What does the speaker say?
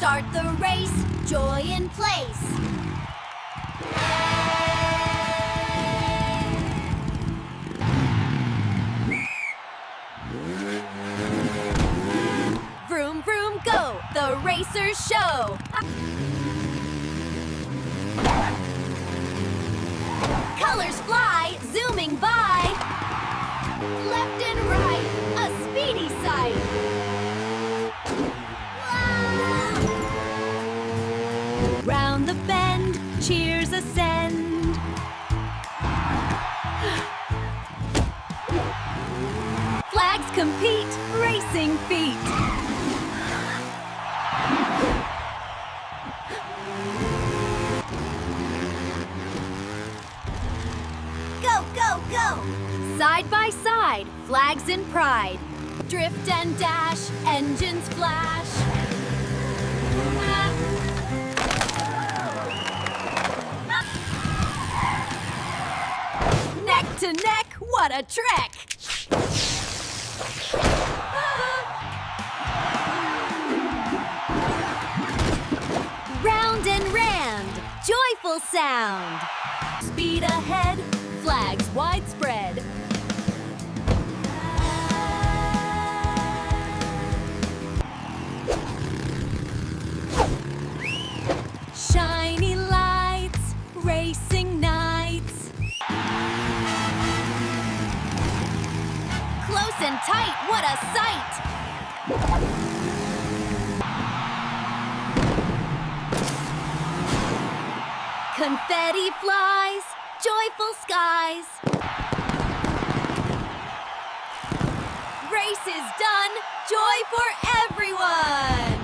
Start the race, joy in place. Vroom, vroom, go, the racers show. Colors fly, zooming by. Left and right, a speedy sight. Wow! Round the bend, cheers ascend. Flags compete, racing feet. Go, go, go! Side by side, flags in pride. Drift and dash, engines flash. Neck to neck, what a trek! Round and round, joyful sound. Speed ahead, flags widespread. Shiny lights, racing nights. Close and tight, what a sight! Confetti flies, joyful skies. Race is done, joy for everyone!